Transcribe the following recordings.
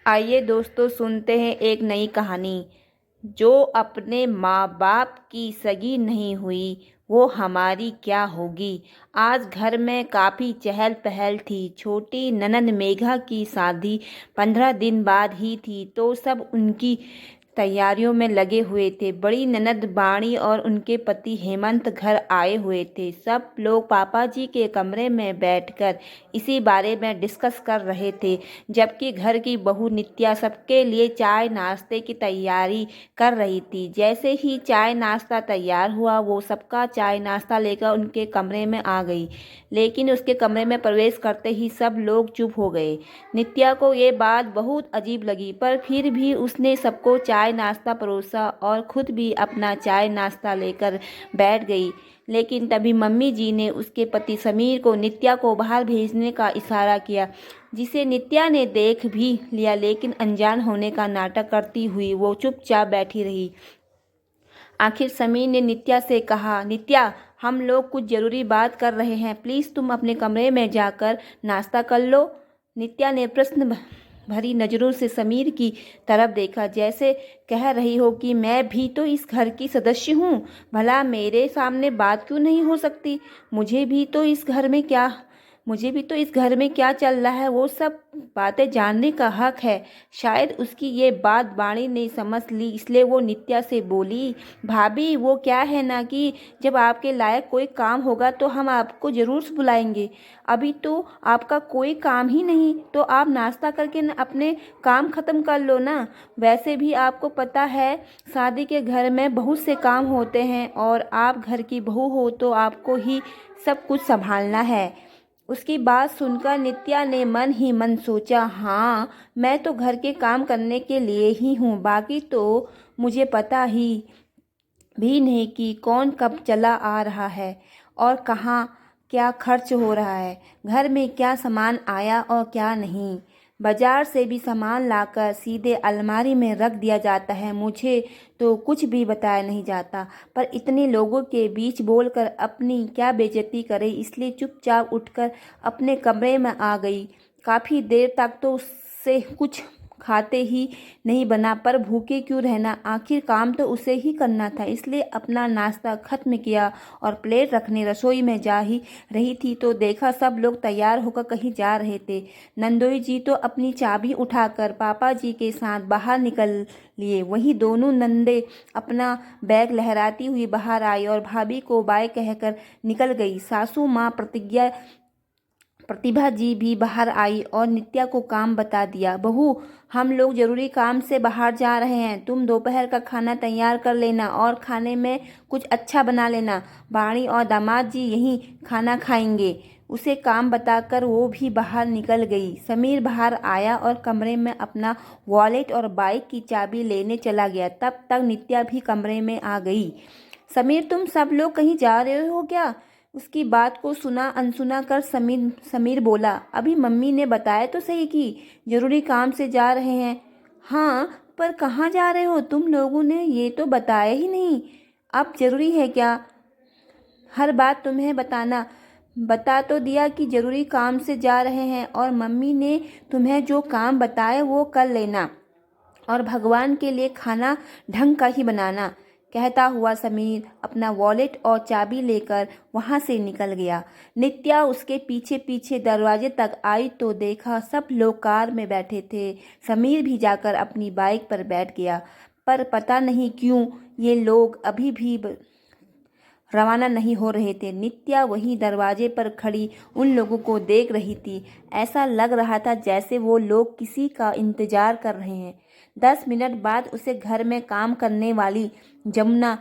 आइए दोस्तों सुनते हैं एक नई कहानी। जो अपने माँ बाप की सगी नहीं हुई वो हमारी क्या होगी। आज घर में काफ़ी चहल पहल थी। छोटी ननद मेघा की शादी 15 दिन बाद ही थी तो सब उनकी तैयारियों में लगे हुए थे। बड़ी ननद बाणी और उनके पति हेमंत घर आए हुए थे। सब लोग पापा जी के कमरे में बैठकर इसी बारे में डिस्कस कर रहे थे, जबकि घर की बहू नित्या सबके लिए चाय नाश्ते की तैयारी कर रही थी। जैसे ही चाय नाश्ता तैयार हुआ वो सबका चाय नाश्ता लेकर उनके कमरे में आ गई, लेकिन उसके कमरे में प्रवेश करते ही सब लोग चुप हो गए। नित्या को ये बात बहुत अजीब लगी, पर फिर भी उसने सबको चाय नाश्ता परोसा और खुद भी अपना चाय नाश्ता लेकर बैठ गई। लेकिन तभी मम्मी जी ने उसके पति समीर को नित्या को बाहर भेजने का इशारा किया, जिसे नित्या ने देख भी लिया, लेकिन अनजान होने का नाटक करती हुई वो चुपचाप बैठी रही। आखिर समीर ने नित्या से कहा, नित्या, हम लोग कुछ ज़रूरी बात कर रहे हैं, प्लीज़ तुम अपने कमरे में जाकर नाश्ता कर लो। नित्या ने प्रश्न भरी नज़रों से समीर की तरफ देखा, जैसे कह रही हो कि मैं भी तो इस घर की सदस्य हूँ, भला मेरे सामने बात क्यों नहीं हो सकती। मुझे भी तो इस घर में क्या चल रहा है वो सब बातें जानने का हक है। शायद उसकी ये बात बाणी ने समझ ली, इसलिए वो नित्या से बोली, भाभी वो क्या है ना कि जब आपके लायक कोई काम होगा तो हम आपको ज़रूर बुलाएंगे। अभी तो आपका कोई काम ही नहीं, तो आप नाश्ता करके अपने काम ख़त्म कर लो ना। वैसे भी आपको पता है शादी के घर में बहुत से काम होते हैं और आप घर की बहू हो तो आपको ही सब कुछ संभालना है। उसकी बात सुनकर नित्या ने मन ही मन सोचा, हाँ, मैं तो घर के काम करने के लिए ही हूँ, बाकी तो मुझे पता ही भी नहीं कि कौन कब चला आ रहा है और कहाँ क्या खर्च हो रहा है, घर में क्या सामान आया और क्या नहीं। बाजार से भी सामान लाकर सीधे अलमारी में रख दिया जाता है, मुझे तो कुछ भी बताया नहीं जाता। पर इतने लोगों के बीच बोलकर अपनी क्या बेइज्जती करे, इसलिए चुपचाप उठकर अपने कमरे में आ गई। काफ़ी देर तक तो उससे कुछ खाते ही नहीं बना, पर भूखे क्यों रहना, आखिर काम तो उसे ही करना था। इसलिए अपना नाश्ता खत्म किया और प्लेट रखने रसोई में जा ही रही थी तो देखा सब लोग तैयार होकर कहीं जा रहे थे। नंदोई जी तो अपनी चाबी उठाकर पापा जी के साथ बाहर निकल लिए, वहीं दोनों नंदे अपना बैग लहराती हुई बाहर आई और भाभी को बाय कहकर निकल गई। सासू माँ प्रतिभा जी भी बाहर आई और नित्या को काम बता दिया, बहू, हम लोग जरूरी काम से बाहर जा रहे हैं, तुम दोपहर का खाना तैयार कर लेना और खाने में कुछ अच्छा बना लेना। बाणी और दामाद जी यहीं खाना खाएंगे। उसे काम बताकर वो भी बाहर निकल गई। समीर बाहर आया और कमरे में अपना वॉलेट और बाइक की चाबी लेने चला गया। तब तक नित्या भी कमरे में आ गई। समीर, तुम सब लोग कहीं जा रहे हो क्या? उसकी बात को सुना अनसुना कर समीर बोला, अभी मम्मी ने बताया तो सही कि जरूरी काम से जा रहे हैं। हाँ, पर कहाँ जा रहे हो? तुम लोगों ने ये तो बताया ही नहीं। अब जरूरी है क्या हर बात तुम्हें बताना? बता तो दिया कि जरूरी काम से जा रहे हैं और मम्मी ने तुम्हें जो काम बताए वो कर लेना और भगवान के लिए खाना ढंग का ही बनाना। कहता हुआ समीर अपना वॉलेट और चाबी लेकर वहां से निकल गया। नित्या उसके पीछे पीछे दरवाजे तक आई तो देखा सब लोग कार में बैठे थे। समीर भी जाकर अपनी बाइक पर बैठ गया, पर पता नहीं क्यों ये लोग अभी भी रवाना नहीं हो रहे थे। नित्या वहीं दरवाजे पर खड़ी उन लोगों को देख रही थी। ऐसा लग रहा था जैसे वो लोग किसी का इंतजार कर रहे हैं। 10 मिनट बाद उसे घर में काम करने वाली जमुना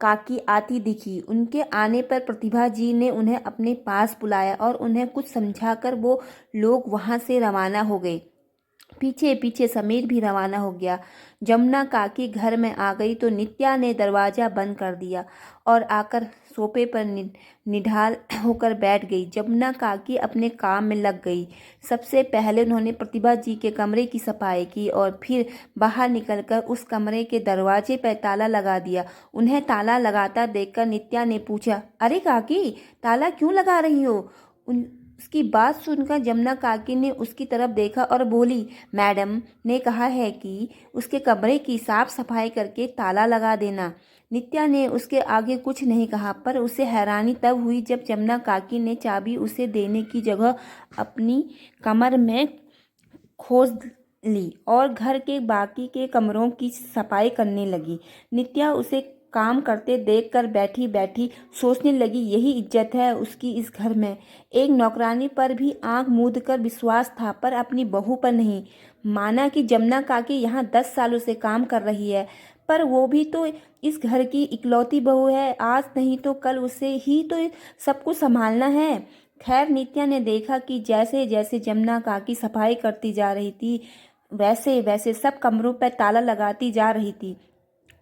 काकी आती दिखी। उनके आने पर प्रतिभा जी ने उन्हें अपने पास बुलाया और उन्हें कुछ समझाकर वो लोग वहां से रवाना हो गए। पीछे पीछे समीर भी रवाना हो गया। जमुना काकी घर में आ गई तो नित्या ने दरवाज़ा बंद कर दिया और आकर सोफे पर निढाल होकर बैठ गई। जमुना काकी अपने काम में लग गई। सबसे पहले उन्होंने प्रतिभा जी के कमरे की सफाई की और फिर बाहर निकलकर उस कमरे के दरवाजे पर ताला लगा दिया। उन्हें ताला लगाता देखकर नित्या ने पूछा, अरे काकी, ताला क्यों लगा रही हो? उसकी बात सुनकर जमुना काकी ने उसकी तरफ देखा और बोली, मैडम ने कहा है कि उसके कमरे की साफ सफाई करके ताला लगा देना। नित्या ने उसके आगे कुछ नहीं कहा, पर उसे हैरानी तब हुई जब जमुना काकी ने चाबी उसे देने की जगह अपनी कमर में खोज ली और घर के बाकी के कमरों की सफाई करने लगी। नित्या उसे काम करते देखकर बैठी बैठी सोचने लगी, यही इज्जत है उसकी इस घर में। एक नौकरानी पर भी आंख मूंद कर विश्वास था, पर अपनी बहू पर नहीं। माना कि जमुना काकी यहाँ 10 सालों से काम कर रही है, पर वो भी तो इस घर की इकलौती बहू है। आज नहीं तो कल उसे ही तो सब कुछ संभालना है। खैर, नित्या ने देखा कि जैसे जैसे जमुना काकी सफाई करती जा रही थी, वैसे वैसे सब कमरों पर ताला लगाती जा रही थी।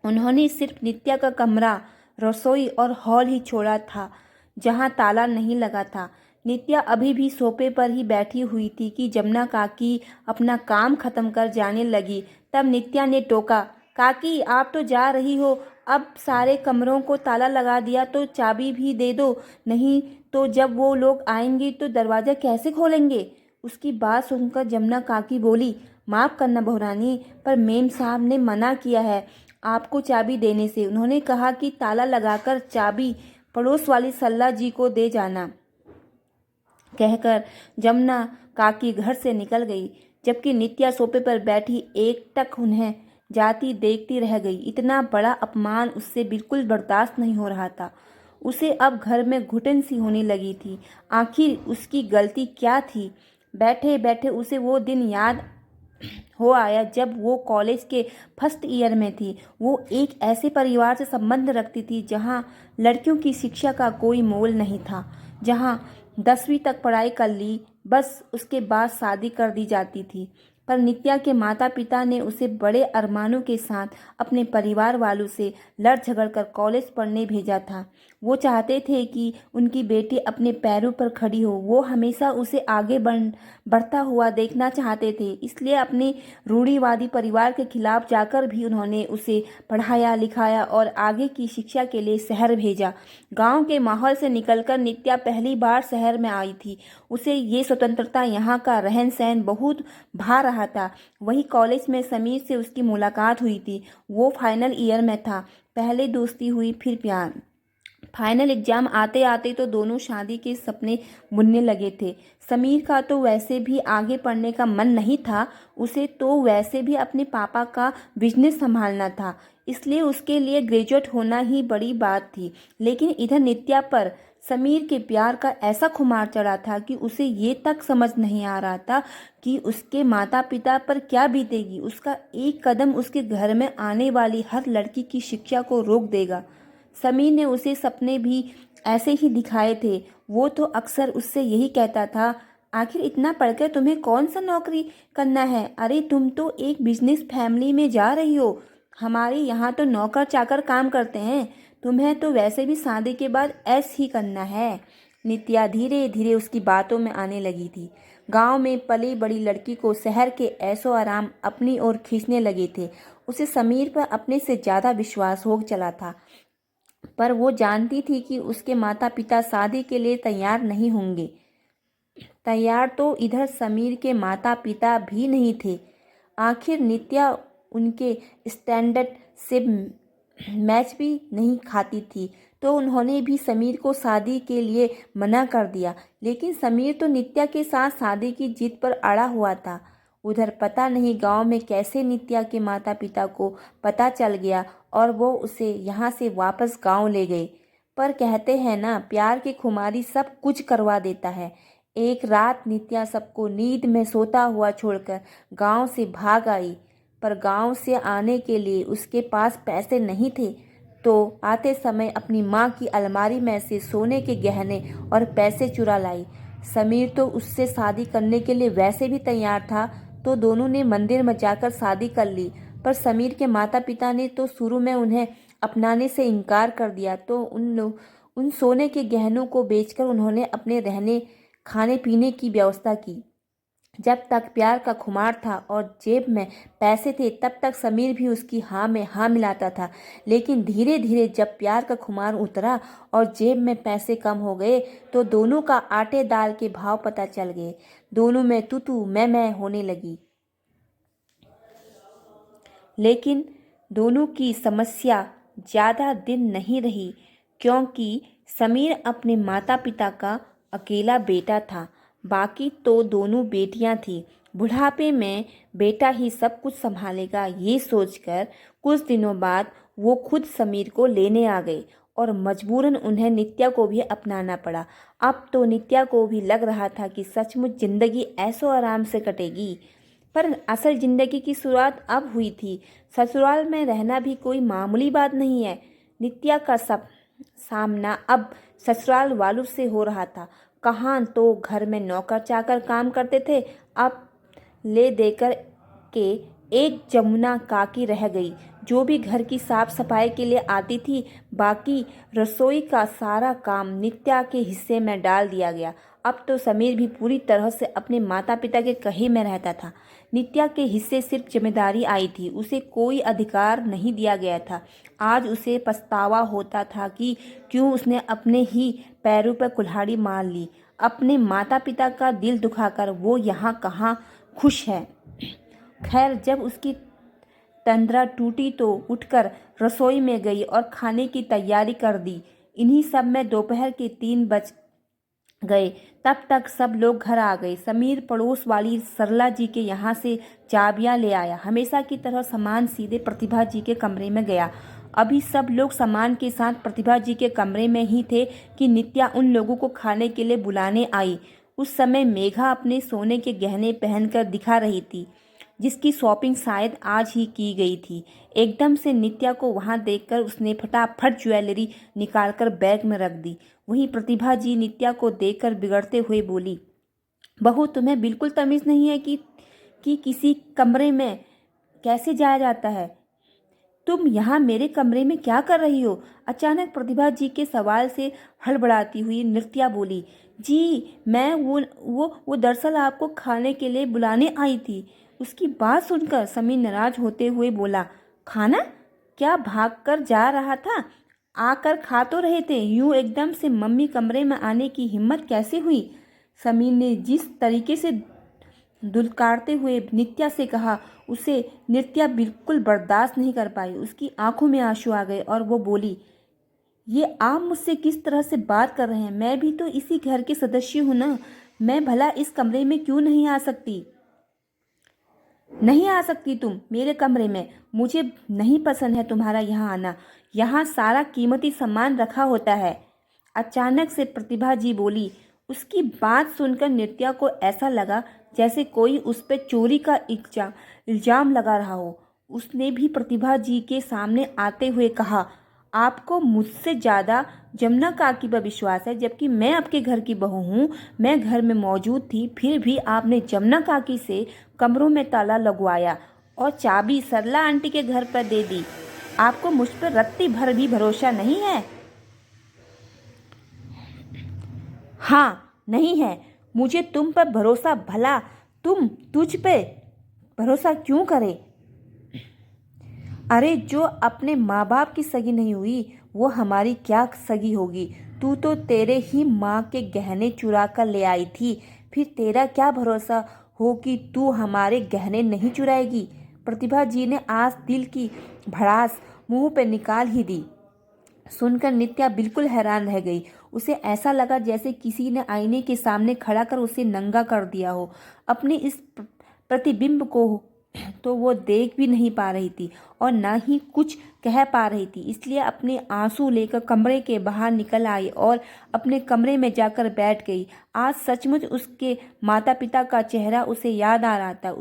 उन्होंने सिर्फ नित्या का कमरा, रसोई और हॉल ही छोड़ा था जहां ताला नहीं लगा था। नित्या अभी भी सोफे पर ही बैठी हुई थी कि जमुना काकी अपना काम खत्म कर जाने लगी। तब नित्या ने टोका, काकी आप तो जा रही हो, अब सारे कमरों को ताला लगा दिया तो चाबी भी दे दो, नहीं तो जब वो लोग आएंगे तो दरवाज़ा कैसे खोलेंगे। उसकी बात सुनकर जमुना काकी बोली, माफ़ करना बहुरानी, पर मेम साहब ने मना किया है आपको चाबी देने से। उन्होंने कहा कि ताला लगाकर चाबी पड़ोस वाली सल्ला जी को दे जाना। कहकर जमुना काकी घर से निकल गई, जबकि नित्या सोफे पर बैठी एकटक उन्हें जाती देखती रह गई। इतना बड़ा अपमान उससे बिल्कुल बर्दाश्त नहीं हो रहा था। उसे अब घर में घुटन सी होने लगी थी। आखिर उसकी गलती क्या थी। बैठे बैठे उसे वो दिन याद हो आया जब वो कॉलेज के फर्स्ट ईयर में थी। वो एक ऐसे परिवार से संबंध रखती थी जहाँ लड़कियों की शिक्षा का कोई मोल नहीं था, जहाँ 10वीं तक पढ़ाई कर ली, बस उसके बाद शादी कर दी जाती थी। पर नित्या के माता पिता ने उसे बड़े अरमानों के साथ अपने परिवार वालों से लड़ झगड़ कर कॉलेज पढ़ने भेजा था। वो चाहते थे कि उनकी बेटी अपने पैरों पर खड़ी हो। वो हमेशा उसे आगे बढ़ता हुआ देखना चाहते थे, इसलिए अपने रूढ़िवादी परिवार के खिलाफ जाकर भी उन्होंने उसे पढ़ाया लिखाया और आगे की शिक्षा के लिए शहर भेजा। गांव के माहौल से निकलकर नित्या पहली बार शहर में आई थी। उसे ये स्वतंत्रता, यहाँ का रहन सहन बहुत भा रहा था। वही कॉलेज में समीर से उसकी मुलाकात हुई थी। वो फाइनल ईयर में था। पहले दोस्ती हुई, फिर प्यार। फाइनल एग्जाम आते आते तो दोनों शादी के सपने बुनने लगे थे। समीर का तो वैसे भी आगे पढ़ने का मन नहीं था, उसे तो वैसे भी अपने पापा का बिजनेस संभालना था, इसलिए उसके लिए ग्रेजुएट होना ही बड़ी बात थी। लेकिन इधर नित्या पर समीर के प्यार का ऐसा खुमार चढ़ा था कि उसे ये तक समझ नहीं आ रहा था कि उसके माता पिता पर क्या बीतेगी। उसका एक कदम उसके घर में आने वाली हर लड़की की शिक्षा को रोक देगा। समीर ने उसे सपने भी ऐसे ही दिखाए थे। वो तो अक्सर उससे यही कहता था, आखिर इतना पढ़कर तुम्हें कौन सा नौकरी करना है। अरे तुम तो एक बिजनेस फैमिली में जा रही हो, हमारे यहाँ तो नौकर चाकर काम करते हैं, तुम्हें तो वैसे भी शादी के बाद ऐश ही करना है। नित्या धीरे धीरे उसकी बातों में आने लगी थी। गांव में पली बड़ी लड़की को शहर के ऐशो आराम अपनी ओर खींचने लगे थे। उसे समीर पर अपने से ज़्यादा विश्वास हो चला था, पर वो जानती थी कि उसके माता पिता शादी के लिए तैयार नहीं होंगे। तैयार तो इधर समीर के माता पिता भी नहीं थे। आखिर नित्या उनके स्टैंडर्ड से मैच भी नहीं खाती थी, तो उन्होंने भी समीर को शादी के लिए मना कर दिया। लेकिन समीर तो नित्या के साथ शादी की जिद पर अड़ा हुआ था। उधर पता नहीं गांव में कैसे नित्या के माता पिता को पता चल गया और वो उसे यहाँ से वापस गांव ले गए। पर कहते हैं ना, प्यार की खुमारी सब कुछ करवा देता है। एक रात नित्या सबको नींद में सोता हुआ छोड़कर गांव से भाग आई, पर गांव से आने के लिए उसके पास पैसे नहीं थे, तो आते समय अपनी माँ की अलमारी में से सोने के गहने और पैसे चुरा लाई। समीर तो उससे शादी करने के लिए वैसे भी तैयार था, तो दोनों ने मंदिर में जाकर शादी कर ली। पर समीर के माता पिता ने तो शुरू में उन्हें अपनाने से इनकार कर दिया, तो उन सोने के गहनों को बेचकर उन्होंने अपने रहने खाने पीने की व्यवस्था की। जब तक प्यार का खुमार था और जेब में पैसे थे तब तक समीर भी उसकी हाँ में हाँ मिलाता था। लेकिन धीरे धीरे जब प्यार का खुमार उतरा और जेब में पैसे कम हो गए तो दोनों का आटे दाल के भाव पता चल गए। दोनों में तू मैं होने लगी। लेकिन दोनों की समस्या ज़्यादा दिन नहीं रही, क्योंकि समीर अपने माता पिता का अकेला बेटा था। बाकी तो दोनों बेटियां थीं। बुढ़ापे में बेटा ही सब कुछ संभालेगा, ये सोचकर कुछ दिनों बाद वो खुद समीर को लेने आ गए और मजबूरन उन्हें नित्या को भी अपनाना पड़ा। अब तो नित्या को भी लग रहा था कि सचमुच जिंदगी ऐसो आराम से कटेगी। पर असल जिंदगी की शुरुआत अब हुई थी। ससुराल में रहना भी कोई मामूली बात नहीं है। नित्या का सब सामना अब ससुराल वालों से हो रहा था। कहाँ तो घर में नौकर चाकर काम करते थे, अब ले देकर के एक जमुना काकी रह गई, जो भी घर की साफ सफाई के लिए आती थी। बाकी रसोई का सारा काम नित्या के हिस्से में डाल दिया गया। अब तो समीर भी पूरी तरह से अपने माता पिता के कहे में रहता था। नित्या के हिस्से सिर्फ जिम्मेदारी आई थी, उसे कोई अधिकार नहीं दिया गया था। आज उसे पछतावा होता था कि क्यों उसने अपने ही पैरों पर कुल्हाड़ी मार ली। अपने माता पिता का दिल दुखाकर वो यहाँ कहाँ खुश है। खैर, जब उसकी तंद्रा टूटी तो उठकर रसोई में गई और खाने की तैयारी कर दी। इन्हीं सब में दोपहर के 3 बज गए। तब तक सब लोग घर आ गए। समीर पड़ोस वाली सरला जी के यहाँ से चाबियां ले आया। हमेशा की तरह सामान सीधे प्रतिभा जी के कमरे में गया। अभी सब लोग सामान के साथ प्रतिभा जी के कमरे में ही थे कि नित्या उन लोगों को खाने के लिए बुलाने आई। उस समय मेघा अपने सोने के गहने पहनकर दिखा रही थी, जिसकी शॉपिंग शायद आज ही की गई थी। एकदम से नित्या को वहां देखकर उसने फटाफट ज्वेलरी निकालकर बैग में रख दी। वहीं प्रतिभा जी नित्या को देखकर बिगड़ते हुए बोली, बहू, तुम्हें बिल्कुल तमीज़ नहीं है कि किसी कमरे में कैसे जाया जाता है। तुम यहाँ मेरे कमरे में क्या कर रही हो? अचानक प्रतिभा जी के सवाल से हड़बड़ाती हुई नित्या बोली, जी मैं वो दरअसल आपको खाने के लिए बुलाने आई थी। उसकी बात सुनकर समीर नाराज होते हुए बोला, खाना? क्या भाग कर जा रहा था? आकर खा तो रहे थे। यूं एकदम से मम्मी कमरे में आने की हिम्मत कैसे हुई? समीर ने जिस तरीके से दुलकारते हुए नित्या से कहा, उसे नित्या बिल्कुल बर्दाश्त नहीं कर पाई। उसकी आंखों में आंसू आ गए और वो बोली, ये आप मुझसे किस तरह से बात कर रहे हैं? मैं भी तो इसी घर के सदस्य हूं ना। मैं भला इस कमरे में क्यों नहीं आ सकती? नहीं आ सकती तुम मेरे कमरे में। मुझे नहीं पसंद है तुम्हारा यहाँ आना। यहाँ सारा कीमती सामान रखा होता है। अचानक से प्रतिभा जी बोली। उसकी बात सुनकर नित्या को ऐसा लगा जैसे कोई उस पर चोरी का इल्जाम लगा रहा हो। उसने भी प्रतिभा जी के सामने आते हुए कहा, आपको मुझसे ज़्यादा जमुना काकी पर विश्वास है, जबकि मैं आपके घर की बहू हूँ। मैं घर में मौजूद थी, फिर भी आपने जमुना काकी से कमरों में ताला लगवाया और चाबी सरला आंटी के घर पर दे दी। आपको मुझ पर रत्ती भर भी भरोसा नहीं है? हाँ, नहीं है। मुझे तुम पर भरोसा, भला तुझ पे भरोसा क्यों करे? अरे, जो अपने माँ बाप की सगी नहीं हुई वो हमारी क्या सगी होगी? तू तो तेरे ही माँ के गहने चुरा कर ले आई थी, फिर तेरा क्या भरोसा हो कि तू हमारे गहने नहीं चुराएगी? प्रतिभा जी ने आज दिल की भड़ास मुंह पे निकाल ही दी। सुनकर नित्या बिल्कुल हैरान रह गई। उसे ऐसा लगा जैसे किसी ने आईने के सामने खड़ा कर उसे नंगा कर दिया हो। अपने इस प्रतिबिंब को तो वो देख भी नहीं पा रही थी और ना ही कुछ कह पा रही थी। इसलिए अपने आंसू लेकर कमरे के बाहर निकल आई और अपने कमरे में जाकर बैठ गई। आज सचमुच उसके माता पिता का चेहरा उसे याद आ रहा था।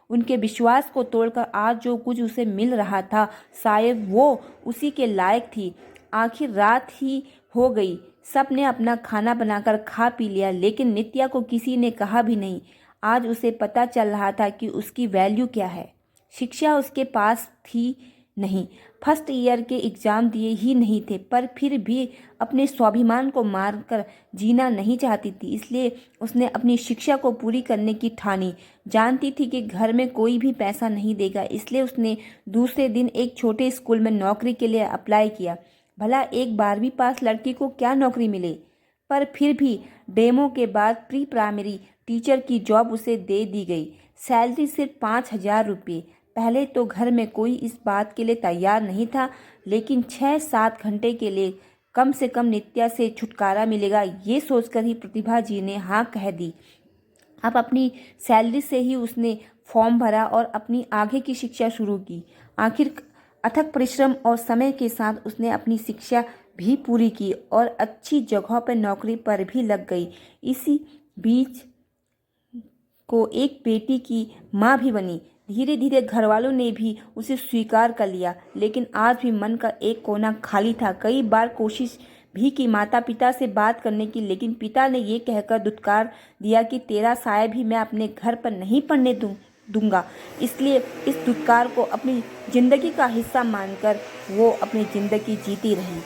उनके विश्वास को तोड़कर आज जो कुछ उसे मिल रहा था, शायद वो उसी के लायक थी। आखिर रात ही हो गई। सब ने अपना खाना बनाकर खा पी लिया, लेकिन नित्या को किसी ने कहा भी नहीं। आज उसे पता चल रहा था कि उसकी वैल्यू क्या है। शिक्षा उसके पास थी, नहीं, फर्स्ट ईयर के एग्ज़ाम दिए ही नहीं थे, पर फिर भी अपने स्वाभिमान को मारकर जीना नहीं चाहती थी, इसलिए उसने अपनी शिक्षा को पूरी करने की ठानी। जानती थी कि घर में कोई भी पैसा नहीं देगा, इसलिए उसने दूसरे दिन एक छोटे स्कूल में नौकरी के लिए अप्लाई किया। भला एक 12वीं पास लड़की को क्या नौकरी मिले, पर फिर भी डेमो के बाद प्री प्राइमरी टीचर की जॉब उसे दे दी गई। सैलरी सिर्फ 5,000 रुपये। पहले तो घर में कोई इस बात के लिए तैयार नहीं था, लेकिन 6-7 घंटे के लिए कम से कम नित्या से छुटकारा मिलेगा, ये सोचकर ही प्रतिभा जी ने हाँ कह दी। अब अपनी सैलरी से ही उसने फॉर्म भरा और अपनी आगे की शिक्षा शुरू की। आखिर अथक परिश्रम और समय के साथ उसने अपनी शिक्षा भी पूरी की और अच्छी जगह पर नौकरी पर भी लग गई। इसी बीच को एक बेटी की माँ भी बनी। धीरे धीरे घर वालों ने भी उसे स्वीकार कर लिया, लेकिन आज भी मन का एक कोना खाली था। कई बार कोशिश भी की माता पिता से बात करने की, लेकिन पिता ने ये कहकर दुत्कार दिया कि तेरा साया भी मैं अपने घर पर नहीं पड़ने दूंगा। इसलिए इस दुत्कार को अपनी जिंदगी का हिस्सा मानकर वो अपनी जिंदगी जीती रही।